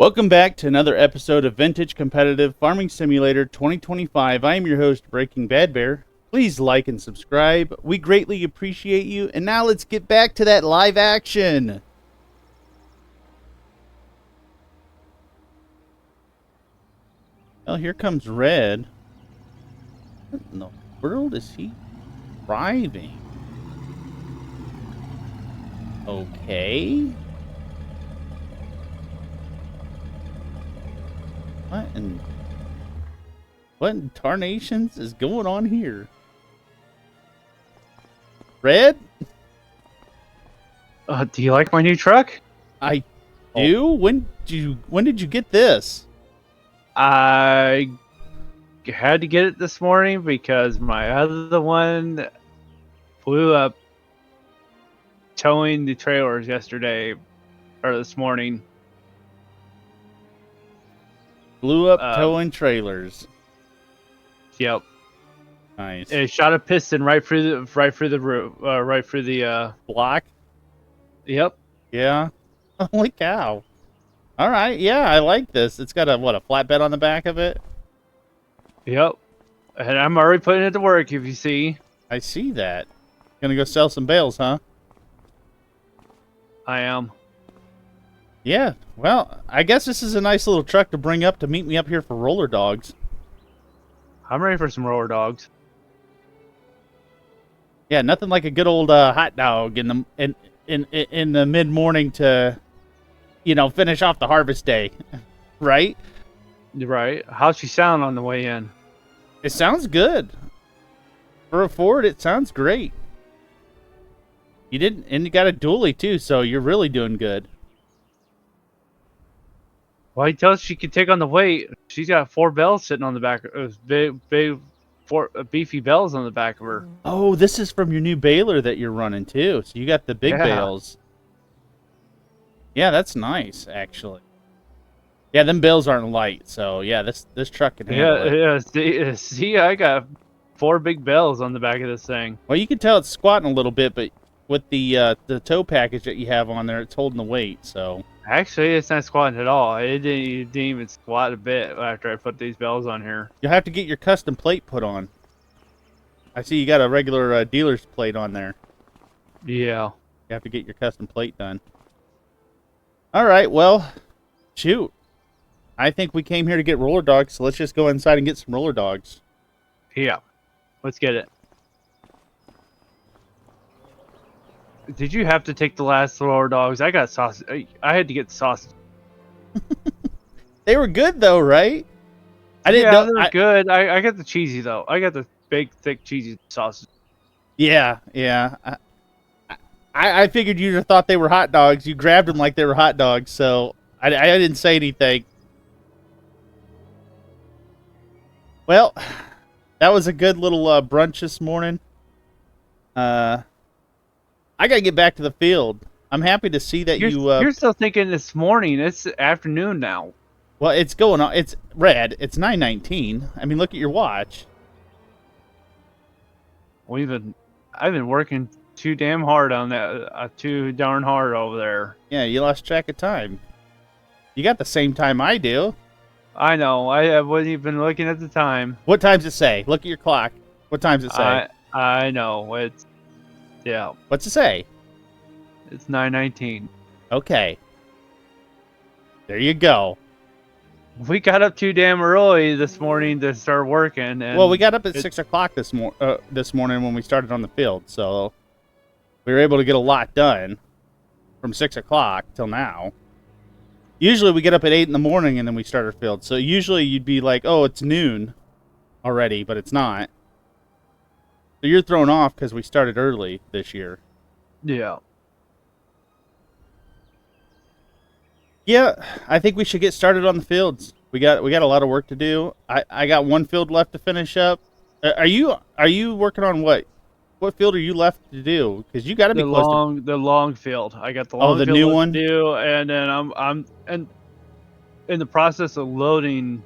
Welcome back to another episode of Vintage Competitive Farming Simulator 2025. I am your host, Breaking Bad Bear. Please like and subscribe. We greatly appreciate you. And now let's get back to that live action. Well, here comes Red. What in the world is he driving? Okay. What in tarnations is going on here? Red? Do you like my new truck? I do? When did you get this? I had to get it this morning because my other one blew up towing the trailers yesterday or this morning. Blew up towing trailers. Yep. Nice. It shot a piston right through the roof, right through the block. Yep. Yeah. Holy cow. All right. Yeah, I like this. It's got a flatbed on the back of it. Yep. And I'm already putting it to work. If you see. I see that. Gonna go sell some bales, huh? I am. Yeah. Well, I guess this is a nice little truck to bring up to meet me up here for roller dogs. I'm ready for some roller dogs. Yeah, nothing like a good old hot dog in the mid morning to, finish off the harvest day, right? Right. How's she sound on the way in? It sounds good. For a Ford, it sounds great. You got a dually too, so you're really doing good. Well, he tells she can take on the weight. She's got 4 bells sitting on the back. Four beefy bells on the back of her. Oh, this is from your new baler that you're running too. So you got the big bales. Yeah, that's nice, actually. Yeah, them bales aren't light, so yeah, this truck can handle it. Yeah. See, I got 4 big bells on the back of this thing. Well, you can tell it's squatting a little bit, but with the tow package that you have on there, it's holding the weight. So actually, it's not squatting at all. It didn't even squat a bit after I put these bells on here. You'll have to get your custom plate put on. I see you got a regular dealer's plate on there. Yeah. You have to get your custom plate done. All right, well, shoot. I think we came here to get roller dogs, so let's just go inside and get some roller dogs. Yeah. Let's get it. Did you have to take the last roller dogs? I got sausage. I had to get sausage. They were good though, right? I didn't know they were good. I got the cheesy though. I got the big, thick, cheesy sausage. Yeah. I figured you'd have thought they were hot dogs. You grabbed them like they were hot dogs, so I didn't say anything. Well, that was a good little brunch this morning. I gotta get back to the field. I'm happy to see that you're still thinking this morning. It's afternoon now. Well, it's going on. It's red. It's 9:19. I mean, look at your watch. I've been working too damn hard on that. Too darn hard over there. Yeah, you lost track of time. You got the same time I do. I know. I wasn't even looking at the time. What time's it say? Look at your clock. What time's it say? I know. It's yeah. What's it say? It's 9:19. Okay. There you go. We got up too damn early this morning to start working. And well, we got up at 6 o'clock this morning when we started on the field, so we were able to get a lot done from 6 o'clock till now. Usually we get up at 8 in the morning and then we start our field. So usually you'd be like, oh, it's noon already, but it's not. So you're thrown off because we started early this year. Yeah. Yeah, I think we should get started on the fields. We got a lot of work to do. I got one field left to finish up. Are you working on what? What field are you left to do? Because you got to be close to the long field. I got the long the field new one to do, and then I'm in the process of loading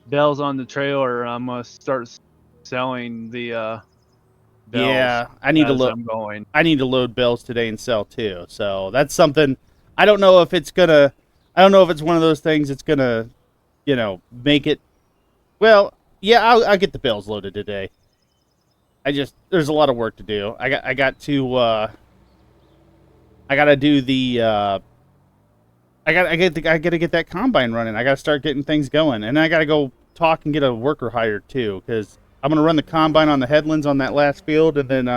bells on the trailer. I'm gonna start selling the bells. Yeah, I need to load. I'm going. I need to load bells today and sell too. So that's something. I don't know if it's gonna. I don't know if it's one of those things that's gonna, make it. Well, yeah, I'll get the bales loaded today. There's a lot of work to do. I got to do the I gotta get that combine running. I gotta start getting things going, and I gotta go talk and get a worker hired too, because I'm gonna run the combine on the headlands on that last field, and then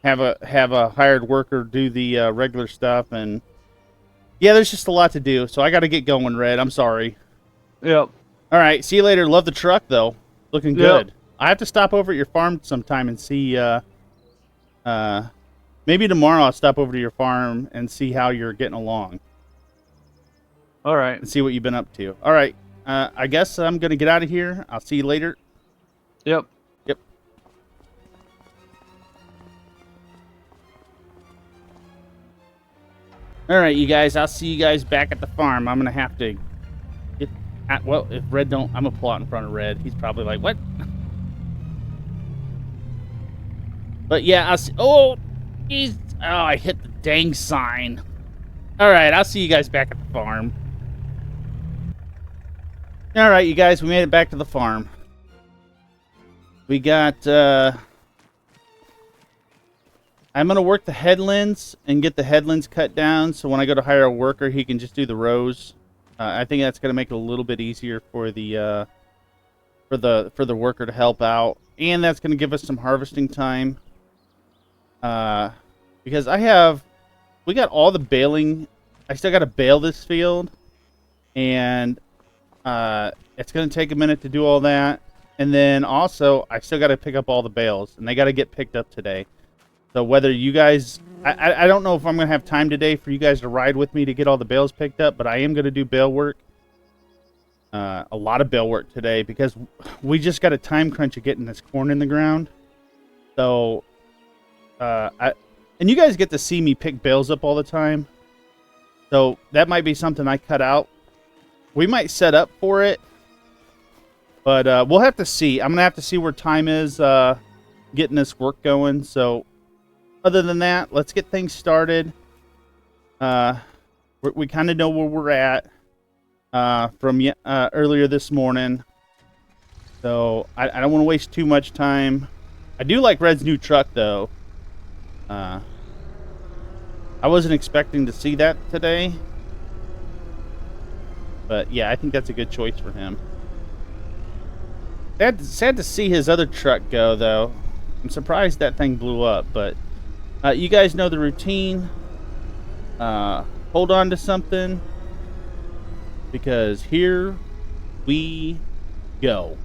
have a hired worker do the regular stuff. And yeah, there's just a lot to do, so I gotta get going, Red. I'm sorry. Yep. All right, see you later. Love the truck though, looking Yep. good. I have to stop over at your farm sometime and see. Maybe tomorrow I'll stop over to your farm and see how you're getting along. All right. And see what you've been up to. All right. I guess I'm going to get out of here. I'll see you later. Yep. Yep. All right, you guys. I'll see you guys back at the farm. I'm going to have to get... well, if Red don't... I'm going to pull out in front of Red. He's probably like, what? But yeah, I'll see... Oh, jeez. Oh, I hit the dang sign. All right, I'll see you guys back at the farm. All right, you guys, we made it back to the farm. We got, I'm going to work the headlands and get the headlands cut down, so when I go to hire a worker, he can just do the rows. I think that's going to make it a little bit easier for the worker to help out, and that's going to give us some harvesting time. Because we got all the baling. I still got to bale this field, and it's going to take a minute to do all that. And then also, I still got to pick up all the bales, and they got to get picked up today. So whether you guys, I don't know if I'm going to have time today for you guys to ride with me to get all the bales picked up, but I am going to do bale work. A lot of bale work today, because we just got a time crunch of getting this corn in the ground. So, and you guys get to see me pick bales up all the time. So that might be something I cut out. We might set up for it, but we'll have to see. I'm going to have to see where time is getting this work going. So other than that, let's get things started. We kind of know where we're at from earlier this morning. So I don't want to waste too much time. I do like Red's new truck, though. I wasn't expecting to see that today. But yeah, I think that's a good choice for him. Sad to see his other truck go, though. I'm surprised that thing blew up, but you guys know the routine. Hold on to something, because here we go.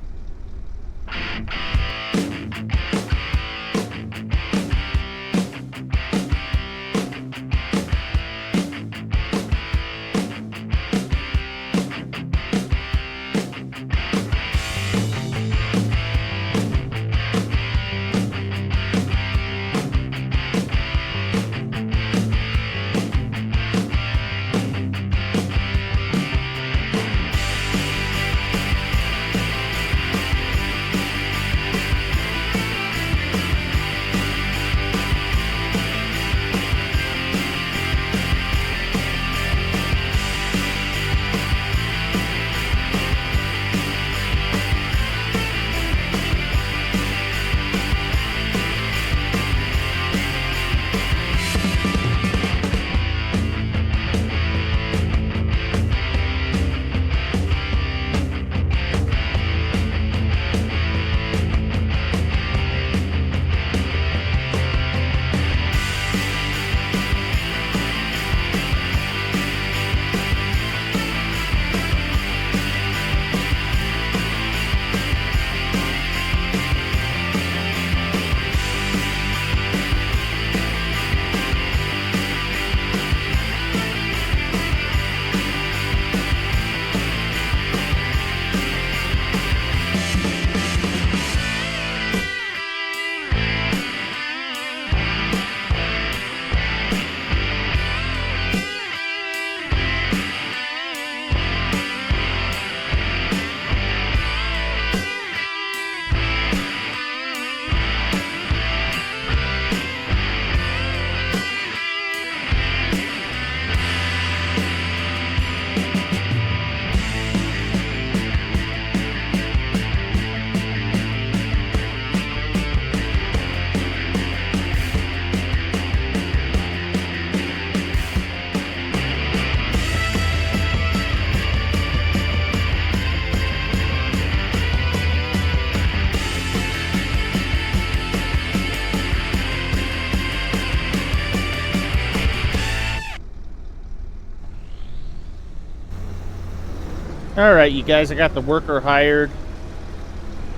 All right, you guys, I got the worker hired,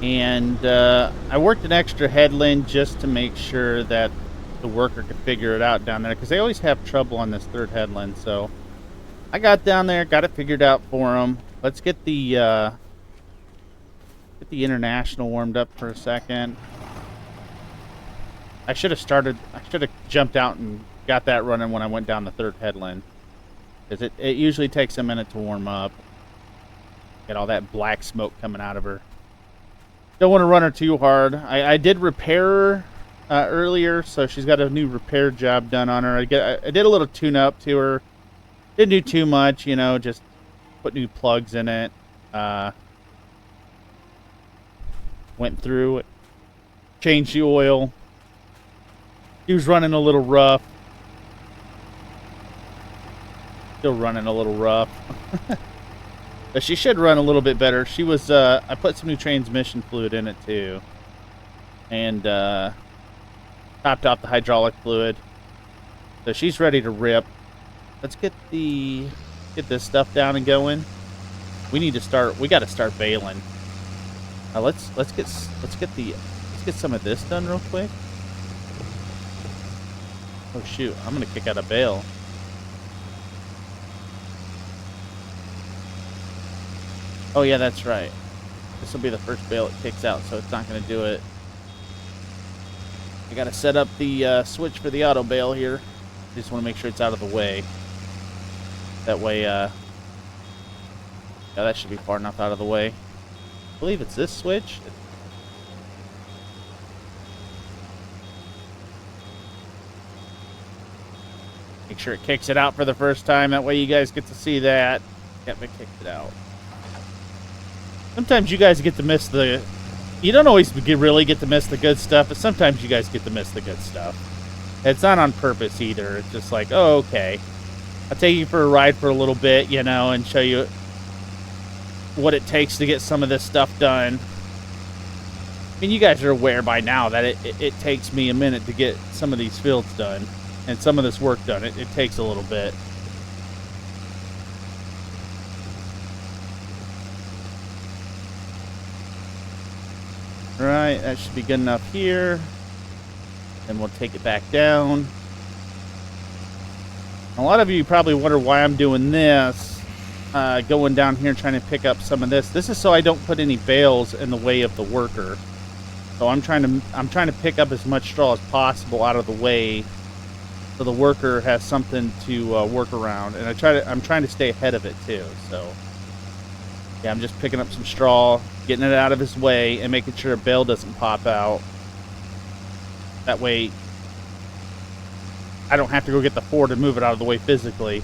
and I worked an extra headland just to make sure that the worker could figure it out down there, because they always have trouble on this third headland. So I got down there, got it figured out for them. Let's get the international warmed up for a second. I should have jumped out and got that running when I went down the third headland, because it usually takes a minute to warm up. Get all that black smoke coming out of her. Don't want to run her too hard. I did repair her earlier, so she's got a new repair job done on her. I did a little tune-up to her. Didn't do too much, you know, just put new plugs in it. Went through it, changed the oil. She was running a little rough. Still running a little rough. But she should run a little bit better. She was, I put some new transmission fluid in it too. And topped off the hydraulic fluid. So she's ready to rip. Let's get this stuff down and going. We got to start baling. Let's get some of this done real quick. Oh shoot, I'm gonna kick out a bale. Oh yeah, that's right. This will be the first bale it kicks out, so it's not going to do it. I got to set up the switch for the auto bale here. Just want to make sure it's out of the way. That way, yeah, that should be far enough out of the way. I believe it's this switch. Make sure it kicks it out for the first time. That way you guys get to see that. Yep, it kicked it out. Sometimes you guys get to miss the... You don't always really get to miss the good stuff, but sometimes you guys get to miss the good stuff. It's not on purpose either. It's just like, oh, okay. I'll take you for a ride for a little bit, you know, and show you what it takes to get some of this stuff done. I mean, you guys are aware by now that it takes me a minute to get some of these fields done and some of this work done. It takes a little bit. Right, that should be good enough here. Then we'll take it back down. A lot of you probably wonder why I'm doing this. Going down here trying to pick up some of this. This is so I don't put any bales in the way of the worker. So I'm trying to pick up as much straw as possible out of the way, so the worker has something to work around. And I'm trying to stay ahead of it too. So yeah, I'm just picking up some straw, getting it out of his way, and making sure a bale doesn't pop out. That way, I don't have to go get the Ford and move it out of the way physically.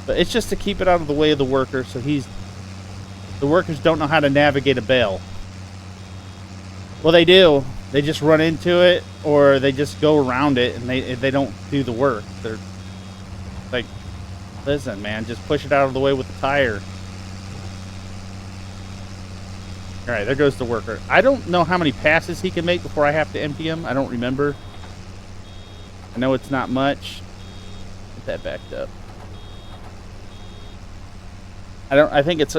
But it's just to keep it out of the way of the worker, so the workers don't know how to navigate a bale. Well, they do. They just run into it, or they just go around it, and they don't do the work. They're like, listen, man, just push it out of the way with the tire. All right, there goes the worker. I don't know how many passes he can make before I have to empty him. I don't remember. I know it's not much. Get that backed up. I think it's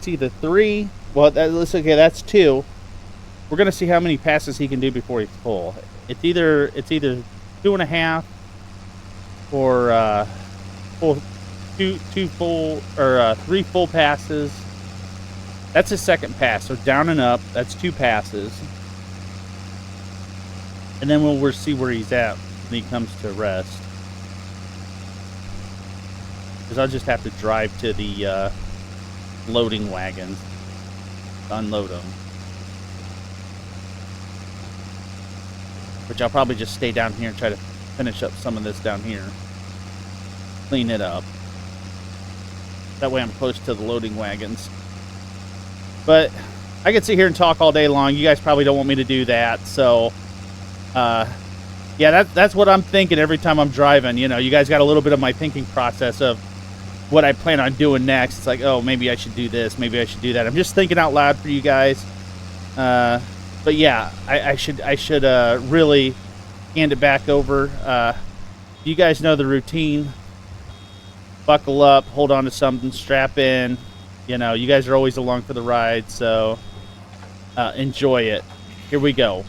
either 3. Well, that's okay. That's 2. We're gonna see how many passes he can do before he's full. It's either 2.5 or two full or 3 full passes. That's his second pass, so down and up, that's 2 passes. And then we'll see where he's at when he comes to rest. Because I'll just have to drive to the loading wagons to unload them. Which I'll probably just stay down here and try to finish up some of this down here. Clean it up. That way I'm close to the loading wagons. But I could sit here and talk all day long. You guys probably don't want me to do that. So, yeah, that's what I'm thinking every time I'm driving. You know, you guys got a little bit of my thinking process of what I plan on doing next. It's like, oh, maybe I should do this. Maybe I should do that. I'm just thinking out loud for you guys. But yeah, I should really hand it back over. You guys know the routine. Buckle up, hold on to something, strap in, You know, you guys are always along for the ride, so enjoy it. Here we go.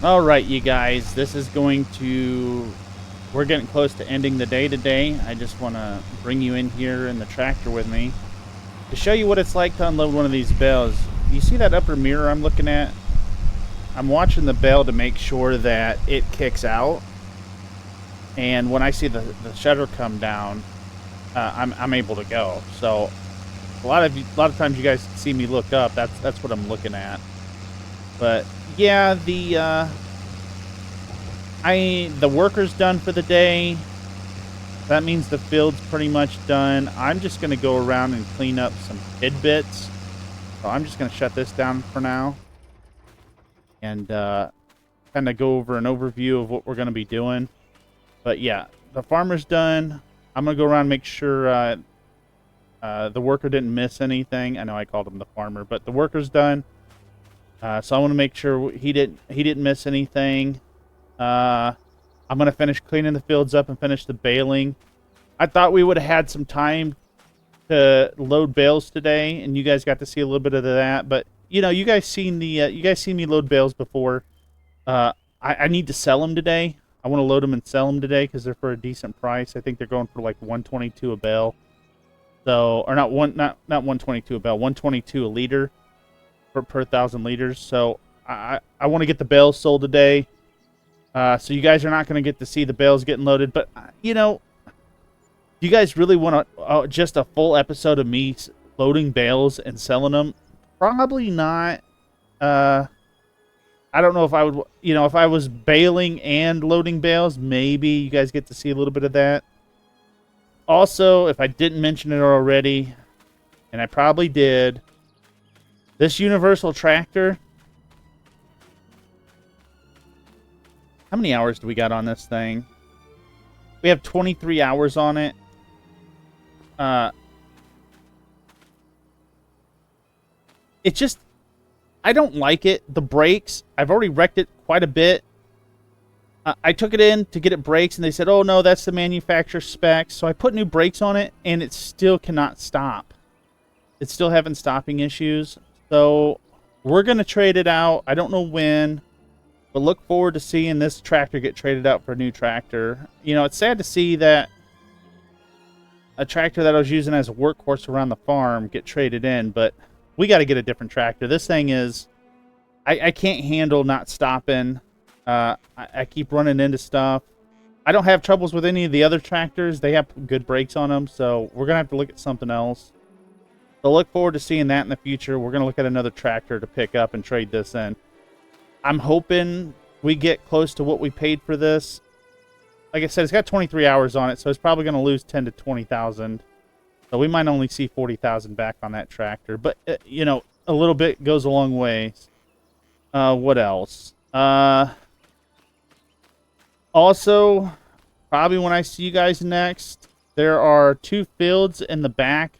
All right, you guys, this is going to... We're getting close to ending the day today. I just want to bring you in here in the tractor with me to show you what it's like to unload one of these bales. You see that upper mirror I'm looking at? I'm watching the bale to make sure that it kicks out. And when I see the shutter come down, I'm able to go. So a lot of times you guys see me look up. That's what I'm looking at. But yeah, the worker's done for the day. That means the field's pretty much done. I'm just gonna go around and clean up some tidbits. So I'm just gonna shut this down for now and kind of go over an overview of what we're gonna be doing. But yeah, the farmer's done. I'm gonna go around and make sure the worker didn't miss anything. I know I called him the farmer, but the worker's done. So I want to make sure he didn't miss anything. I'm gonna finish cleaning the fields up and finish the baling. I thought we would have had some time to load bales today, and you guys got to see a little bit of that. But you know, you guys seen me load bales before. I need to sell them today. I want to load them and sell them today because they're for a decent price. I think they're going for like 122 a bale. So, or not 122 a bale, 122 a liter per 1,000 liters. So I want to get the bales sold today. So you guys are not going to get to see the bales getting loaded. But you know, you guys really want just a full episode of me loading bales and selling them? Probably not. I don't know if I would, you know, if I was baling and loading bales, maybe you guys get to see a little bit of that. Also, if I didn't mention it already, and I probably did, this universal tractor, how many hours do we got on this thing? We have 23 hours on it. It just, I don't like it. The brakes, I've already wrecked it quite a bit. I took it in to get it brakes, and they said, oh, no, that's the manufacturer specs. So I put new brakes on it, and it still cannot stop. It's still having stopping issues. So we're going to trade it out. I don't know when, but look forward to seeing this tractor get traded out for a new tractor. You know, it's sad to see that a tractor that I was using as a workhorse around the farm get traded in, but we got to get a different tractor. This thing is, I can't handle not stopping. I keep running into stuff. I don't have troubles with any of the other tractors. They have good brakes on them, so we're going to have to look at something else. So look forward to seeing that in the future. We're going to look at another tractor to pick up and trade this in. I'm hoping we get close to what we paid for this. Like I said, it's got 23 hours on it, so it's probably going to lose 10 to 20,000. So we might only see 40,000 back on that tractor. But, you know, a little bit goes a long way. What else? Also, probably when I see you guys next, there are 2 fields in the back.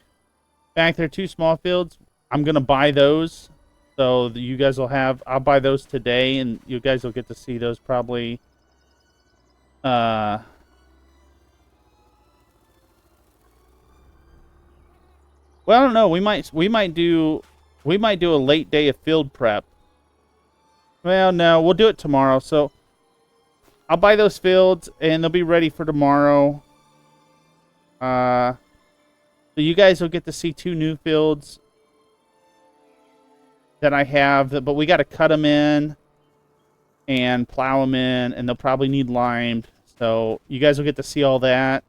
Back there, 2 small fields. I'm going to buy those. So you guys will have, I'll buy those today, and you guys will get to see those probably. Well, I don't know. We might do a late day of field prep. Well, no, we'll do it tomorrow. So I'll buy those fields, and they'll be ready for tomorrow. So you guys will get to see 2 new fields that I have, but we got to cut them in and plow them in, and they'll probably need limed. So you guys will get to see all that.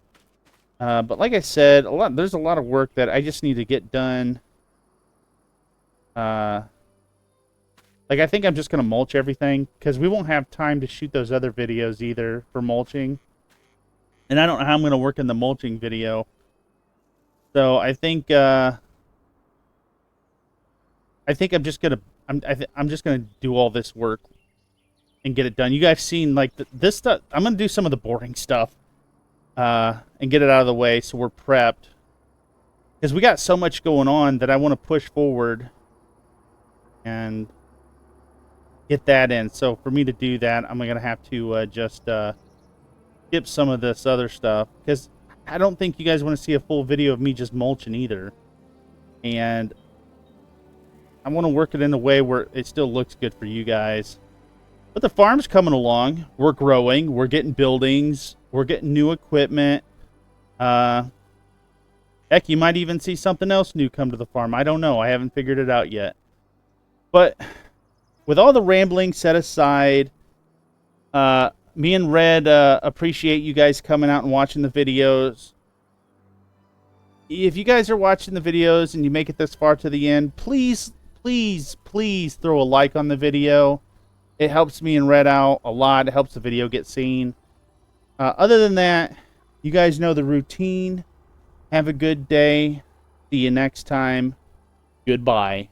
But like I said, there's a lot of work that I just need to get done. Like, I think I'm just going to mulch everything, because we won't have time to shoot those other videos either for mulching. And I don't know how I'm going to work in the mulching video. So I think I'm just going to I'm just going to do all this work and get it done. You guys seen like this stuff. I'm going to do some of the boring stuff and get it out of the way so we're prepped. Because we got so much going on that I want to push forward and get that in. So for me to do that, I'm going to have to just skip some of this other stuff, because I don't think you guys want to see a full video of me just mulching either. And I want to work it in a way where it still looks good for you guys. But the farm's coming along. We're growing. We're getting buildings. We're getting new equipment. Heck, you might even see something else new come to the farm. I don't know. I haven't figured it out yet. But with all the rambling set aside, me and Red appreciate you guys coming out and watching the videos. If you guys are watching the videos and you make it this far to the end, please, please, please throw a like on the video. It helps me and Red out a lot. It helps the video get seen. Other than that, you guys know the routine. Have a good day. See you next time. Goodbye.